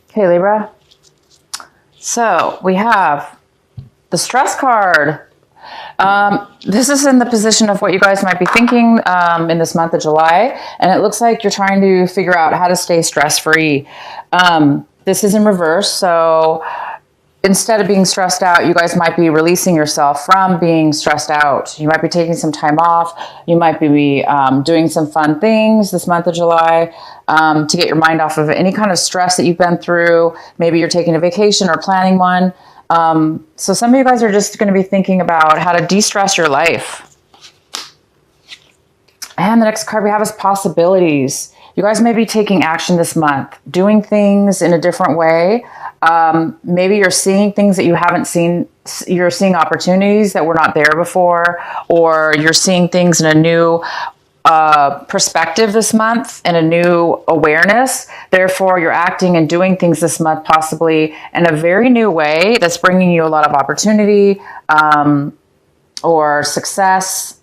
Okay, Libra. So we have the stress card. This is in the position of what you guys might be thinking in this month of July. And it looks like you're trying to figure out how to stay stress-free. This is in reverse. So instead of being stressed out, you guys might be releasing yourself from being stressed out. You might be taking some time off. You might be doing some fun things this month of July to get your mind off of any kind of stress that you've been through. Maybe you're taking a vacation or planning one. So some of you guys are just going to be thinking about how to de-stress your life. And the next card we have is possibilities. You guys may be taking action this month, doing things in a different way. Maybe you're seeing things that you haven't seen. You're seeing opportunities that were not there before, or you're seeing things in a new perspective this month and a new awareness. Therefore, you're acting and doing things this month possibly in a very new way that's bringing you a lot of opportunity or success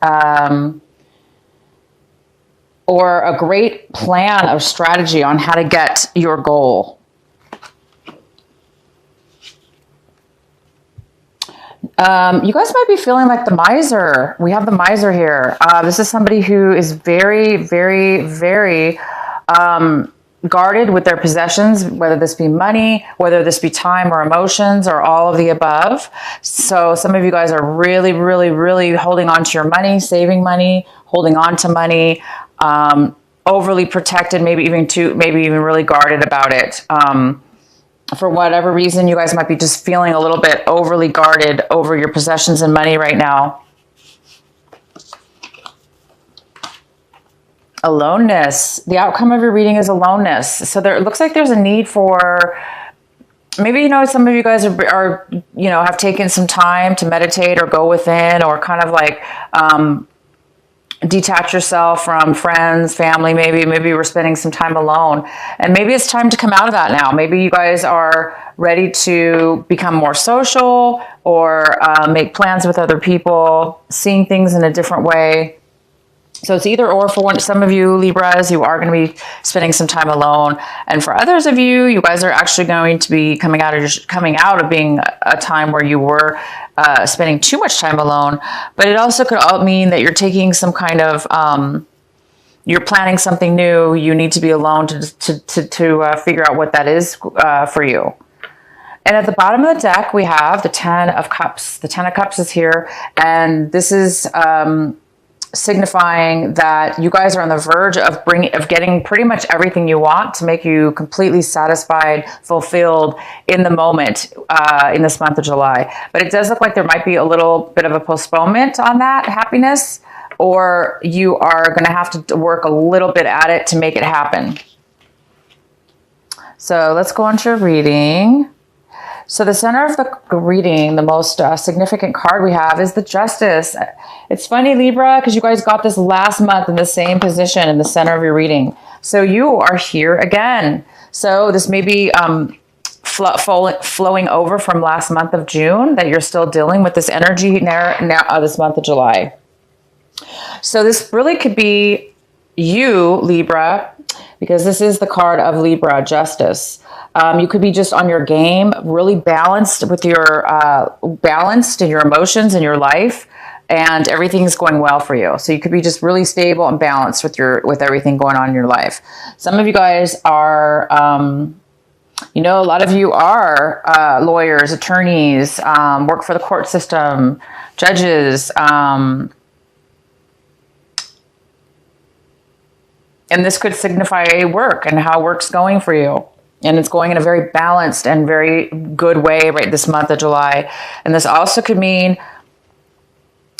or a great plan or strategy on how to get your goal. You guys might be feeling like the miser. We have the miser here. This is somebody who is very, very, very guarded with their possessions, whether this be money, whether this be time or emotions or all of the above. So some of you guys are really, really, really holding on to your money, saving money, holding on to money, overly protected, maybe even really guarded about it. For whatever reason, you guys might be just feeling a little bit overly guarded over your possessions and money right now. Aloneness. The outcome of your reading is aloneness. So it looks like there's a need for, maybe, some of you guys are have taken some time to meditate or go within or kind of like, detach yourself from friends, family, maybe we're spending some time alone. And maybe it's time to come out of that now. Maybe you guys are ready to become more social or make plans with other people, seeing things in a different way. So it's either or for some of you Libras, you are going to be spending some time alone. And for others of you, you guys are actually going to be coming out of being a time where you were spending too much time alone. But it also could all mean that you're taking some kind of, you're planning something new. You need to be alone to figure out what that is for you. And at the bottom of the deck, we have the 10 of Cups. The 10 of Cups is here. And this is signifying that you guys are on the verge of getting pretty much everything you want to make you completely satisfied, fulfilled in the moment in this month of July. But it does look like there might be a little bit of a postponement on that happiness, or you are going to have to work a little bit at it to make it happen. So let's go on to your reading. So the center of the reading, the most significant card we have is the Justice. It's funny, Libra, because you guys got this last month in the same position in the center of your reading. So you are here again. So this may be flowing over from last month of June, that you're still dealing with this energy now this month of July. So this really could be you, Libra, because this is the card of Libra, Justice. You could be just on your game, really balanced with your balanced in your emotions in your life, and everything's going well for you. So you could be just really stable and balanced with everything going on in your life. Some of you guys are, a lot of you are lawyers, attorneys, work for the court system, judges, and this could signify work and how work's going for you. And it's going in a very balanced and very good way right this month of July. And this also could mean,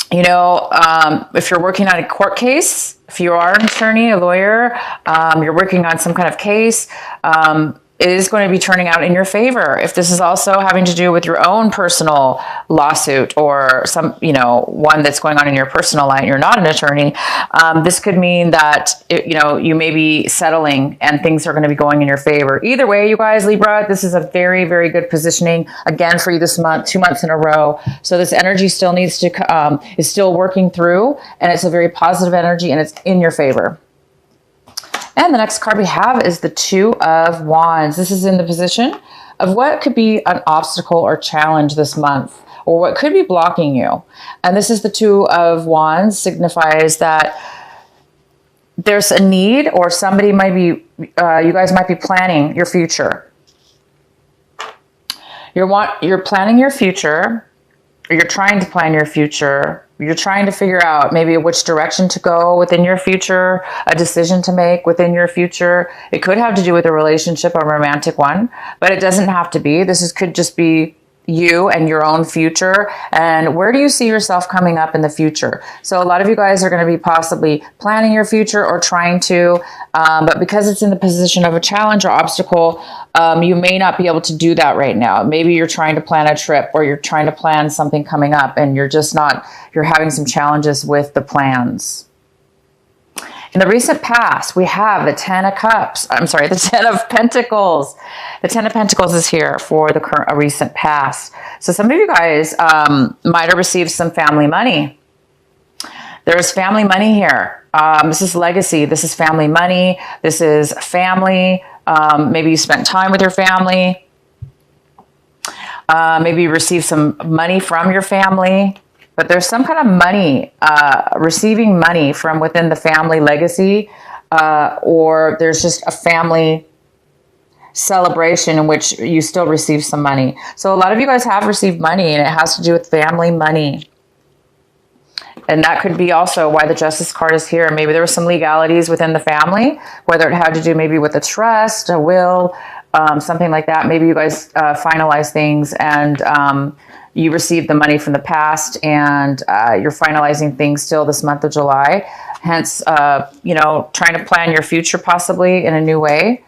if you're working on a court case, if you are an attorney, a lawyer, you're working on some kind of case, it is going to be turning out in your favor. If this is also having to do with your own personal lawsuit or some, one that's going on in your personal life, you're not an attorney, this could mean that, you may be settling and things are going to be going in your favor. Either way, you guys, Libra, this is a very, very good positioning again for you this month, 2 months in a row. So this energy still needs to, is still working through, and it's a very positive energy and it's in your favor. And the next card we have is the Two of Wands. This is in the position of what could be an obstacle or challenge this month, or what could be blocking you. And this is the Two of Wands, signifies that there's a need, or somebody might be, you guys might be planning your future. You're planning your future, or you're trying to plan your future. You're trying to figure out maybe which direction to go within your future, a decision to make within your future. It could have to do with a relationship, a romantic one, but it doesn't have to be. Could just be you and your own future, and where do you see yourself coming up in the future. So a lot of you guys are going to be possibly planning your future or trying to, but because it's in the position of a challenge or obstacle, you may not be able to do that right now. Maybe you're trying to plan a trip, or you're trying to plan something coming up, and you're having some challenges with the plans. In the recent past, we have the Ten of Cups. I'm sorry, the Ten of Pentacles. The Ten of Pentacles is here for the recent past. So some of you guys might have received some family money. There's family money here. This is legacy. This is family money. This is family. Maybe you spent time with your family. Maybe you received some money from your family. But there's some kind of money, receiving money from within the family legacy, or there's just a family celebration in which you still receive some money. So a lot of you guys have received money, and it has to do with family money. And that could be also why the Justice card is here. Maybe there were some legalities within the family, whether it had to do maybe with a trust, a will, something like that. Maybe you guys finalize things, and you received the money from the past, and you're finalizing things still this month of July. Hence, trying to plan your future possibly in a new way.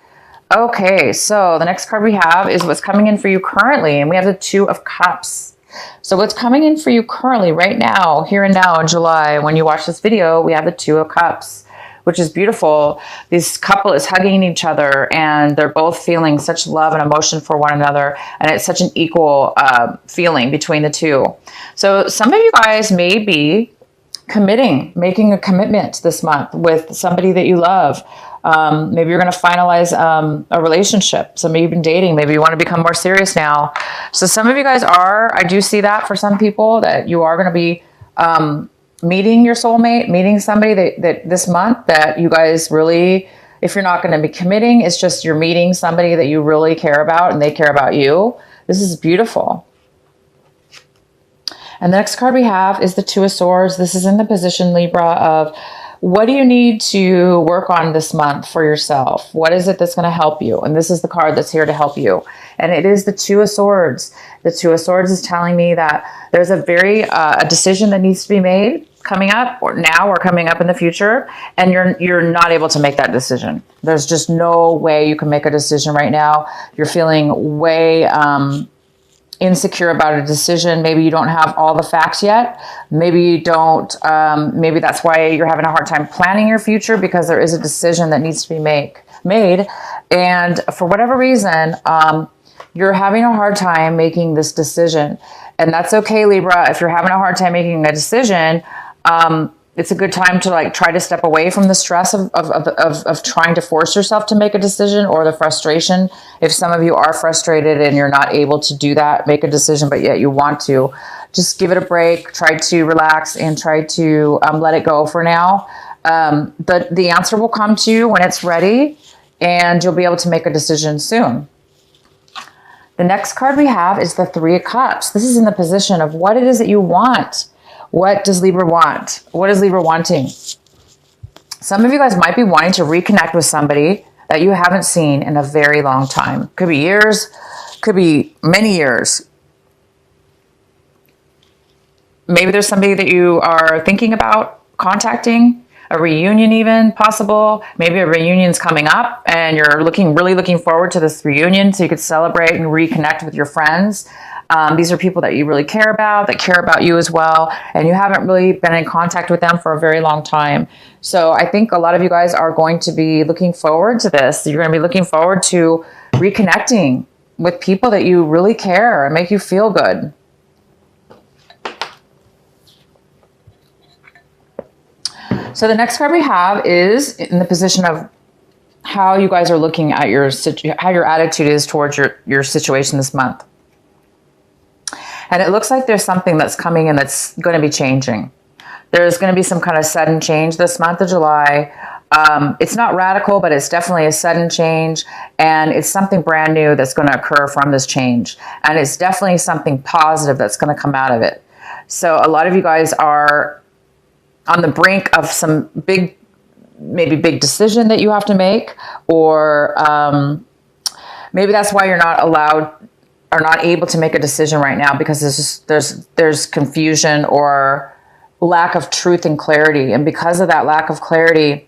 Okay, so the next card we have is what's coming in for you currently, and we have the Two of Cups. So what's coming in for you currently, right now, here and now in July, when you watch this video, we have the Two of Cups, which is beautiful. This couple is hugging each other, and they're both feeling such love and emotion for one another, and it's such an equal feeling between the two. So some of you guys may be making a commitment this month with somebody that you love. Maybe you're going to finalize a relationship. So maybe you've been dating. Maybe you want to become more serious now. So some of you guys I do see that for some people, that you are going to be meeting your soulmate, meeting somebody that this month that you guys really, if you're not going to be committing, it's just you're meeting somebody that you really care about and they care about you. This is beautiful. And the next card we have is the Two of Swords. This is in the position, Libra, of what do you need to work on this month for yourself? What is it that's going to help you? And this is the card that's here to help you. And it is the Two of Swords. The Two of Swords is telling me that there's a decision that needs to be made coming up, or now, or coming up in the future, and you're not able to make that decision. There's just no way you can make a decision right now. You're feeling way insecure about a decision. Maybe you don't have all the facts yet. Maybe you don't, maybe that's why you're having a hard time planning your future, because there is a decision that needs to be made. And for whatever reason, you're having a hard time making this decision. And that's okay, Libra. If you're having a hard time making a decision, it's a good time to try to step away from the stress of trying to force yourself to make a decision, or the frustration. If some of you are frustrated and you're not able to do that, make a decision, but yet you want to, just give it a break, try to relax, and try to let it go for now. The answer will come to you when it's ready, and you'll be able to make a decision soon. The next card we have is the Three of Cups. This is in the position of what it is that you want. What does Libra want? What is Libra wanting? Some of you guys might be wanting to reconnect with somebody that you haven't seen in a very long time. Could be years, could be many years. Maybe there's somebody that you are thinking about contacting, a reunion even possible. Maybe a reunion's coming up and you're really looking forward to this reunion so you could celebrate and reconnect with your friends. These are people that you really care about, that care about you as well, and you haven't really been in contact with them for a very long time. So I think a lot of you guys are going to be looking forward to this. You're going to be looking forward to reconnecting with people that you really care and make you feel good. So the next card we have is in the position of how you guys are looking at how your attitude is towards your situation this month. And it looks like there's something that's coming in that's going to be changing. There's going to be some kind of sudden change this month of July. It's not radical, but it's definitely a sudden change. And it's something brand new that's going to occur from this change. And it's definitely something positive that's going to come out of it. So a lot of you guys are on the brink of some maybe big decision that you have to make, or maybe that's why you're not allowed or not able to make a decision right now, because there's confusion or lack of truth and clarity. And because of that lack of clarity,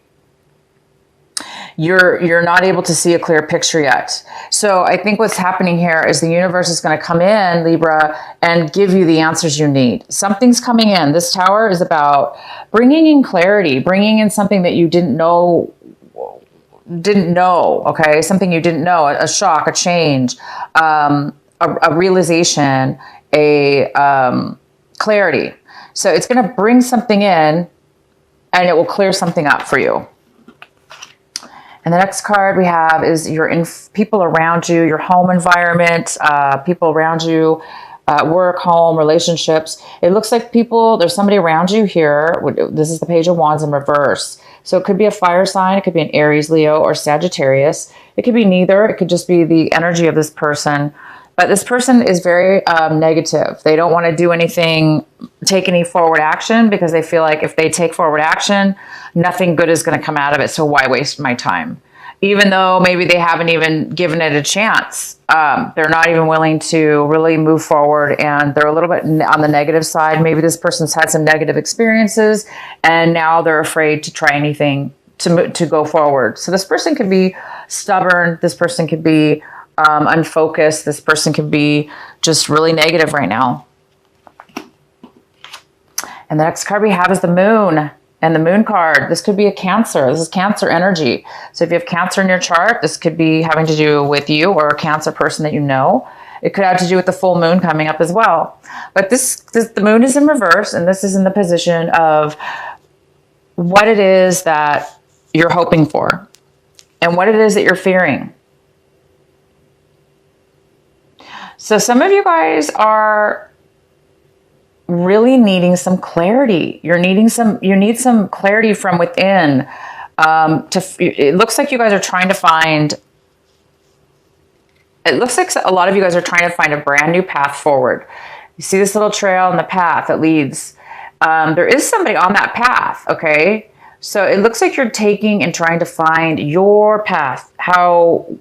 you're not able to see a clear picture yet. So I think what's happening here is the universe is going to come in, Libra, and give you the answers you need. Something's coming in. This Tower is about bringing in clarity, bringing in something that you didn't know, okay? Something you didn't know, a shock, a change, a realization, clarity. So it's going to bring something in, and it will clear something up for you. And the next card we have is people around you, your home environment, people around you, work, home, relationships. It looks like there's somebody around you here. This is the Page of Wands in reverse. So it could be a fire sign. It could be an Aries, Leo, or Sagittarius. It could be neither. It could just be the energy of this person. But this person is very negative. They don't want to do anything, take any forward action, because they feel like if they take forward action, nothing good is going to come out of it. So why waste my time? Even though maybe they haven't even given it a chance. They're not even willing to really move forward, and they're a little bit on the negative side. Maybe this person's had some negative experiences, and now they're afraid to try anything to go forward. So this person could be stubborn. This person could be unfocused. This person can be just really negative right now. And the next card we have is the Moon. And the Moon card, this could be a Cancer. This is Cancer energy. So if you have Cancer in your chart, this could be having to do with you or a Cancer person that you know. It could have to do with the full moon coming up as well. But the Moon is in reverse, and this is in the position of what it is that you're hoping for and what it is that you're fearing. So some of you guys are really needing some clarity. You need some clarity from within. It looks like you guys are trying to find, it looks like a lot of you guys are trying to find a brand new path forward. You see this little trail in the path that leads. There is somebody on that path, okay? So it looks like you're taking and trying to find your path.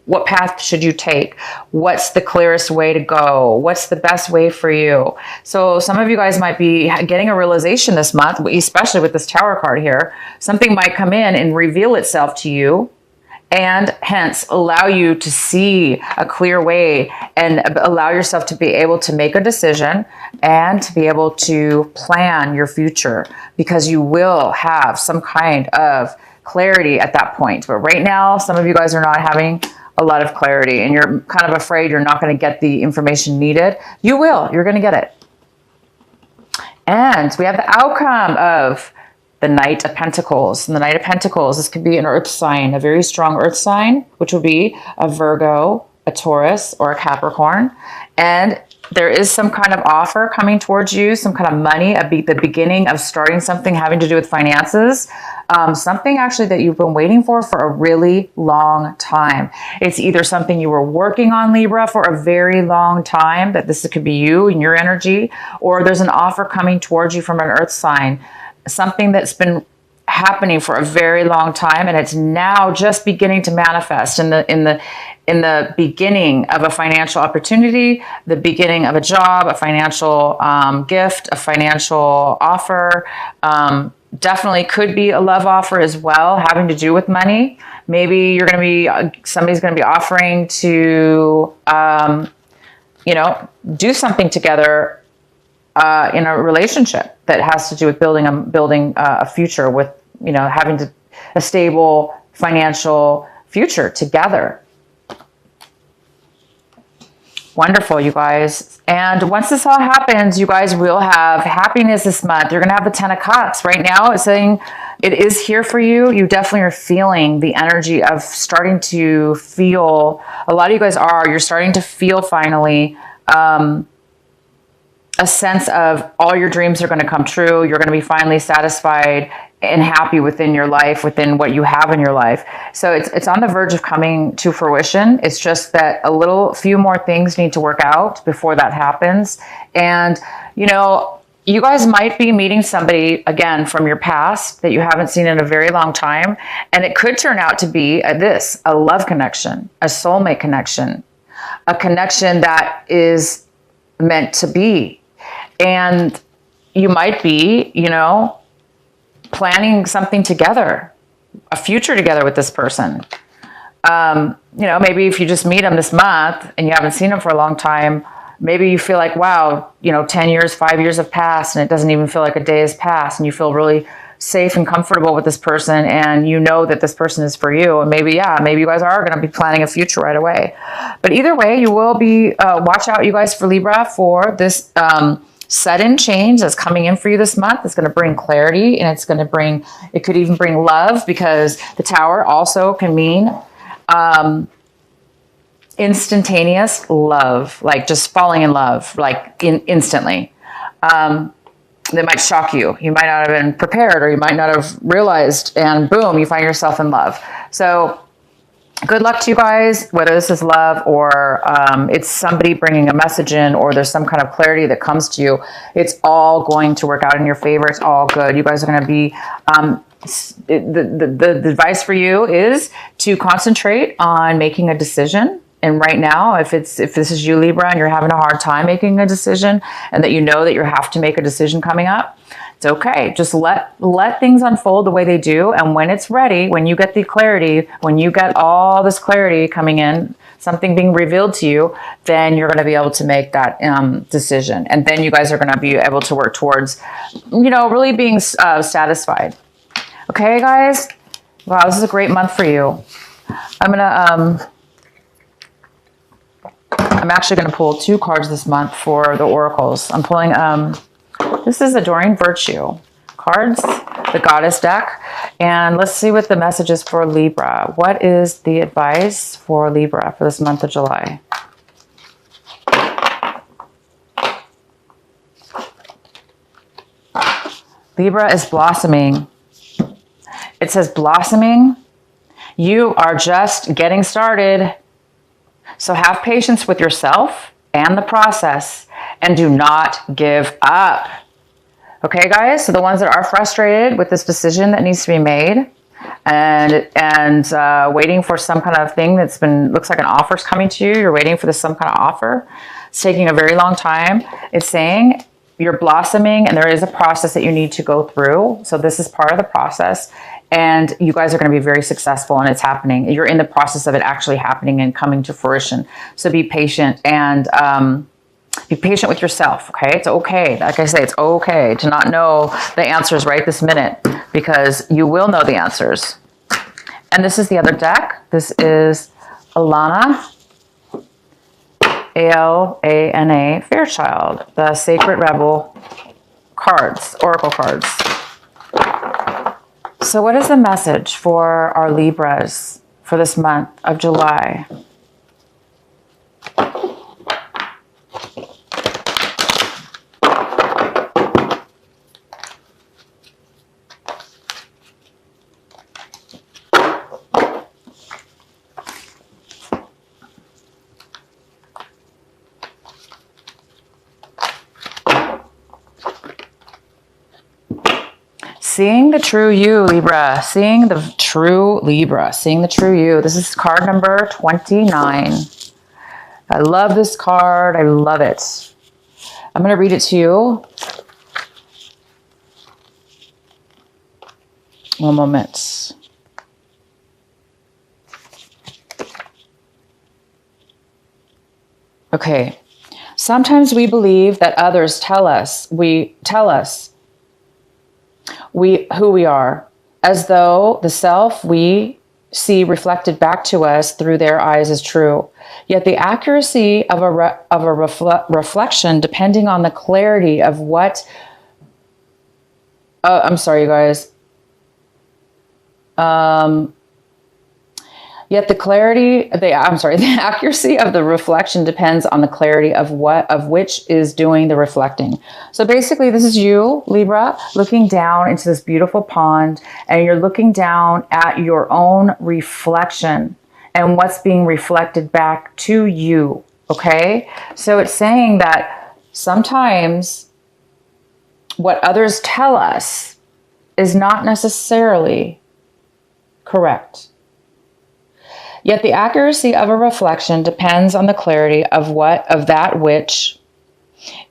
What path should you take? What's the clearest way to go? What's the best way for you? So some of you guys might be getting a realization this month, especially with this Tower card here. Something might come in and reveal itself to you, and hence allow you to see a clear way and allow yourself to be able to make a decision and to be able to plan your future, because you will have some kind of clarity at that point. But right now, some of you guys are not having a lot of clarity, and you're kind of afraid you're not going to get the information needed. You will. You're going to get it. And we have the outcome of the Knight of Pentacles. And the Knight of Pentacles, this could be an earth sign, a very strong earth sign, which would be a Virgo, a Taurus, or a Capricorn. And there is some kind of offer coming towards you, some kind of money, the beginning of starting something having to do with finances, something actually that you've been waiting for a really long time. It's either something you were working on, Libra, for a very long time, that this could be you and your energy, or there's an offer coming towards you from an earth sign, something that's been happening for a very long time, and it's now just beginning to manifest in the beginning of a financial opportunity, the beginning of a job, a financial gift, a financial offer. Definitely could be a love offer as well, having to do with money. Maybe somebody's going to be offering to, do something together in a relationship that has to do with building a future with, having a stable financial future together. Wonderful, you guys. And once this all happens, you guys will have happiness this month. You're going to have the 10 of Cups. Right now, it's saying it is here for you. You definitely are feeling the energy of starting to feel, a lot of you guys you're starting to feel finally a sense of all your dreams are going to come true. You're going to be finally satisfied and happy within your life, within what you have in your life. So it's on the verge of coming to fruition. It's just that a few more things need to work out before that happens. And, you know, you guys might be meeting somebody again from your past that you haven't seen in a very long time. And it could turn out to be a love connection, a soulmate connection, a connection that is meant to be. And you might be, you know, planning something together, a future together with this person. You know, maybe if you just meet them this month and you haven't seen them for a long time, maybe you feel like, wow, you know, 10 years, 5 years have passed and it doesn't even feel like a day has passed, and you feel really safe and comfortable with this person, and you know that this person is for you. And maybe you guys are going to be planning a future right away. But either way, you will be, watch out, you guys, for Libra, for this sudden change that's coming in for you this month. It's going to bring clarity, and it could even bring love, because the Tower also can mean instantaneous love, like just falling in love, like instantly. That might shock you. You might not have been prepared, or you might not have realized, and boom, you find yourself in love. So good luck to you guys, whether this is love or it's somebody bringing a message in, or there's some kind of clarity that comes to you. It's all going to work out in your favor. It's all good. You guys are going to be, the advice for you is to concentrate on making a decision. And right now, if this is you, Libra, and you're having a hard time making a decision, and that you know that you have to make a decision coming up, it's okay. Just let things unfold the way they do. And when it's ready, when you get the clarity, when you get all this clarity coming in, something being revealed to you, then you're going to be able to make that decision. And then you guys are going to be able to work towards, you know, really being satisfied. Okay, guys? Wow, this is a great month for you. I'm actually going to pull 2 cards this month for the oracles. I'm pulling, this is Adoring Virtue cards, the Goddess deck. And let's see what the message is for Libra. What is the advice for Libra for this month of July? Libra is blossoming. It says blossoming. You are just getting started. So have patience with yourself and the process, and do not give up. Okay, guys? So the ones that are frustrated with this decision that needs to be made, and waiting for some kind of thing looks like an offer's coming to you. You're waiting for some kind of offer. It's taking a very long time. It's saying you're blossoming, and there is a process that you need to go through. So this is part of the process. And you guys are going to be very successful, and it's happening. You're in the process of it actually happening and coming to fruition. So be patient, and be patient with yourself, okay? It's okay. Like I say, it's okay to not know the answers right this minute, because you will know the answers. And this is the other deck. This is Alana, A-L-A-N-A, Fairchild, the Sacred Rebel cards, oracle cards. So what is the message for our Libras for this month of July? Seeing the true you, Libra. Seeing the true Libra. Seeing the true you. This is card number 29. I love this card. I love it. I'm going to read it to you. One moment. Okay. Sometimes we believe that others tell us who we are, as though the self we see reflected back to us through their eyes is true. Yet the accuracy of a reflection, depending on the clarity of what... I'm sorry, you guys. Yet the accuracy of the reflection depends on the clarity of which is doing the reflecting. So basically, this is you, Libra, looking down into this beautiful pond, and you're looking down at your own reflection and what's being reflected back to you. Okay? So it's saying that sometimes what others tell us is not necessarily correct. Yet the accuracy of a reflection depends on the clarity of that which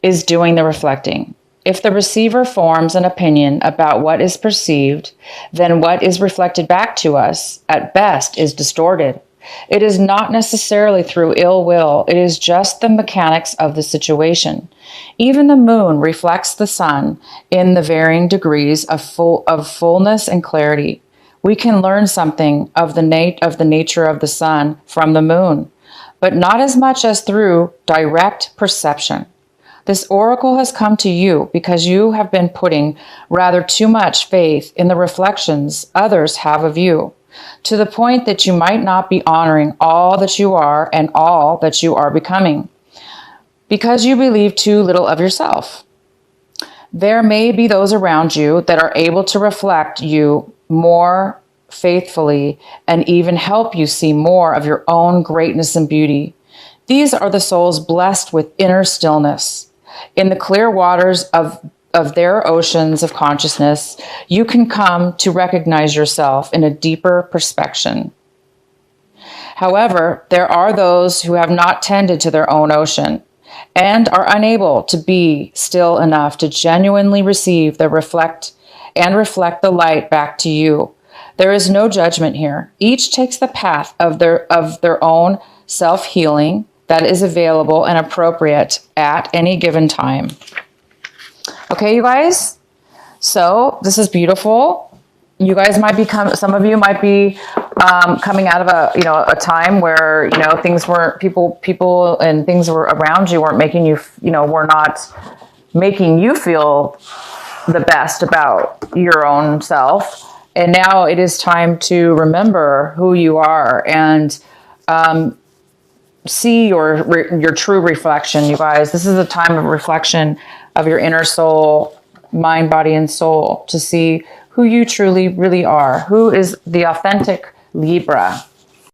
is doing the reflecting. If the receiver forms an opinion about what is perceived, then what is reflected back to us, at best, is distorted. It is not necessarily through ill will. It is just the mechanics of the situation. Even the moon reflects the sun in the varying degrees of fullness and clarity. We can learn something of the nature of the sun from the moon, but not as much as through direct perception. This oracle has come to you because you have been putting rather too much faith in the reflections others have of you, to the point that you might not be honoring all that you are and all that you are becoming, because you believe too little of yourself. There may be those around you that are able to reflect you more faithfully and even help you see more of your own greatness and beauty. These are the souls blessed with inner stillness. In the clear waters of their oceans of consciousness, you can come to recognize yourself in a deeper perspective. However, there are those who have not tended to their own ocean and are unable to be still enough to genuinely receive reflect the light back to you. There is no judgment here. Each takes the path of their own self-healing that is available and appropriate at any given time. Okay, you guys? So this is beautiful. You guys might some of you might be coming out of a time where, things weren't, people and things were around you weren't making you, were not making you feel the best about your own self. And now it is time to remember who you are and see your true reflection, you guys. This is a time of reflection of your inner soul, mind, body, and soul, to see who you truly, really are. Who is the authentic Libra?